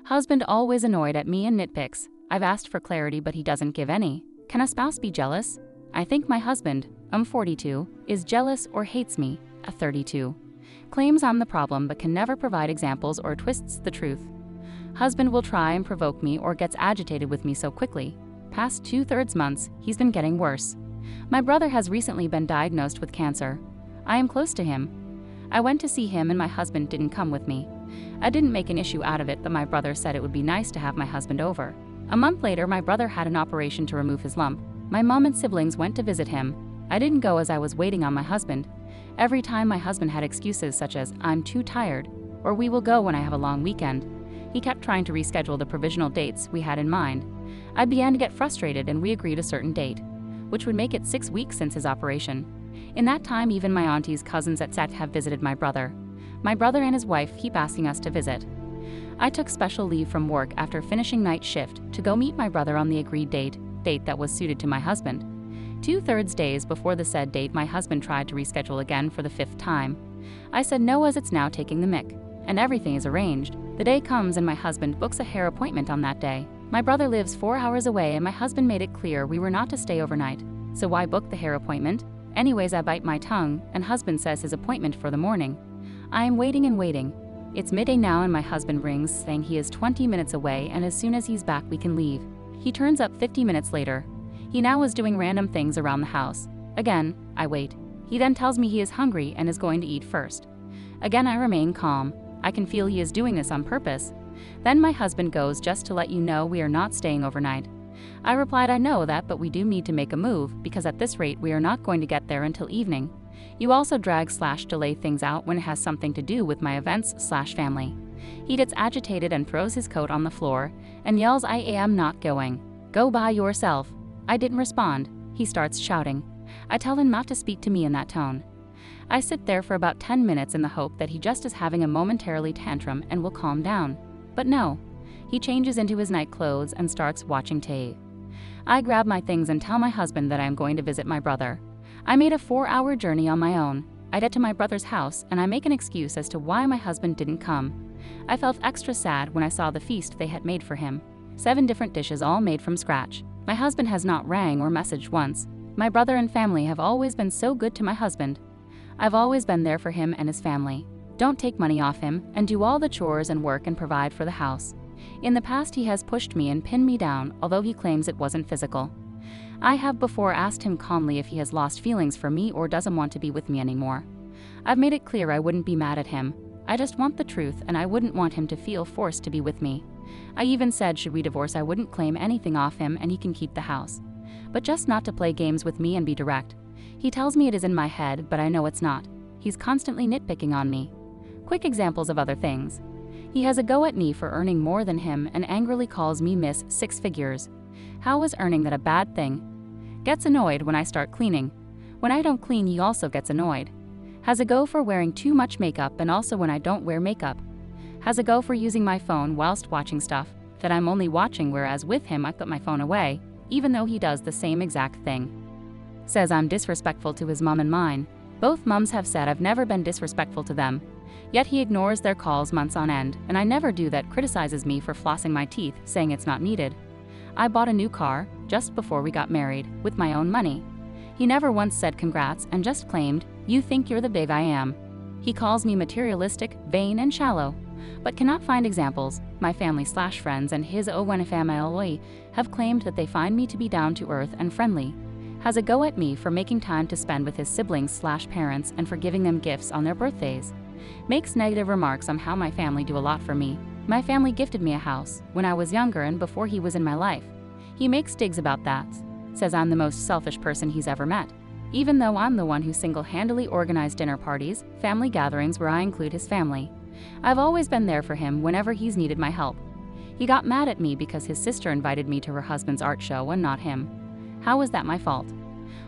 Husband always annoyed at me and nitpicks. I've asked for clarity but he doesn't give any. Can a spouse be jealous? I think my husband, 42, is jealous or hates me, 32. Claims I'm the problem but can never provide examples or twists the truth. Husband will try and provoke me or gets agitated with me so quickly. Past 2/3 months, he's been getting worse. My brother has recently been diagnosed with cancer. I am close to him. I went to see him and my husband didn't come with me. I didn't make an issue out of it, but my brother said it would be nice to have my husband over. A month later, my brother had an operation to remove his lump. My mom and siblings went to visit him. I didn't go as I was waiting on my husband. Every time my husband had excuses such as, "I'm too tired," or "We will go when I have a long weekend." He kept trying to reschedule the provisional dates we had in mind. I began to get frustrated and we agreed a certain date, which would make it 6 weeks since his operation. In that time, even my auntie's cousins at SET have visited my brother. My brother and his wife keep asking us to visit. I took special leave from work after finishing night shift to go meet my brother on the agreed date that was suited to my husband. 2/3 days before the said date, my husband tried to reschedule again for the 5th time. I said no, as it's now taking the mick, and everything is arranged. The day comes and my husband books a hair appointment on that day. My brother lives 4 hours away and my husband made it clear we were not to stay overnight. So why book the hair appointment? Anyways, I bite my tongue and husband says his appointment for the morning. I am waiting and waiting. It's midday now and my husband rings saying he is 20 minutes away and as soon as he's back we can leave. He turns up 50 minutes later. He now is doing random things around the house. Again, I wait. He then tells me he is hungry and is going to eat first. Again, I remain calm. I can feel he is doing this on purpose. Then my husband goes, "Just to let you know, we are not staying overnight." I replied, "I know that, but we do need to make a move because at this rate we are not going to get there until evening. You also drag/delay things out when it has something to do with my events/family. He gets agitated and throws his coat on the floor and yells, "I am not going. Go by yourself." I didn't respond. He starts shouting. I tell him not to speak to me in that tone. I sit there for about 10 minutes in the hope that he just is having a momentarily tantrum and will calm down. But no, he changes into his night clothes and starts watching TV. I grab my things and tell my husband that I am going to visit my brother. I made a 4-hour journey on my own. I get to my brother's house and I make an excuse as to why my husband didn't come. I felt extra sad when I saw the feast they had made for him. 7 different dishes all made from scratch. My husband has not rang or messaged once. My brother and family have always been so good to my husband. I've always been there for him and his family. Don't take money off him and do all the chores and work and provide for the house. In the past he has pushed me and pinned me down, although he claims it wasn't physical. I have before asked him calmly if he has lost feelings for me or doesn't want to be with me anymore. I've made it clear I wouldn't be mad at him. I just want the truth and I wouldn't want him to feel forced to be with me. I even said should we divorce I wouldn't claim anything off him and he can keep the house. But just not to play games with me and be direct. He tells me it is in my head, but I know it's not. He's constantly nitpicking on me. Quick examples of other things. He has a go at me for earning more than him and angrily calls me Miss Six Figures. How is earning that a bad thing? Gets annoyed when I start cleaning. When I don't clean, he also gets annoyed. Has a go for wearing too much makeup and also when I don't wear makeup. Has a go for using my phone whilst watching stuff that I'm only watching, whereas with him I put my phone away, even though he does the same exact thing. Says I'm disrespectful to his mom and mine. Both mums have said I've never been disrespectful to them. Yet he ignores their calls months on end, and I never do that. Criticizes me for flossing my teeth, saying it's not needed. I bought a new car, just before we got married, with my own money. He never once said congrats and just claimed, "You think you're the big I am." He calls me materialistic, vain, and shallow, but cannot find examples. My family/friends and his own family have claimed that they find me to be down to earth and friendly. Has a go at me for making time to spend with his siblings/parents and for giving them gifts on their birthdays. Makes negative remarks on how my family do a lot for me. My family gifted me a house when I was younger and before he was in my life. He makes digs about that. Says I'm the most selfish person he's ever met, even though I'm the one who single-handedly organized dinner parties, family gatherings where I include his family. I've always been there for him whenever he's needed my help. He got mad at me because his sister invited me to her husband's art show and not him. How was that my fault?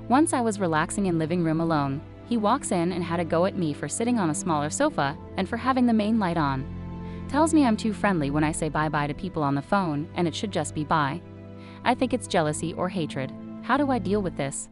Once I was relaxing in living room alone. He walks in and had a go at me for sitting on a smaller sofa and for having the main light on. Tells me I'm too friendly when I say bye-bye to people on the phone and it should just be bye. I think it's jealousy or hatred. How do I deal with this?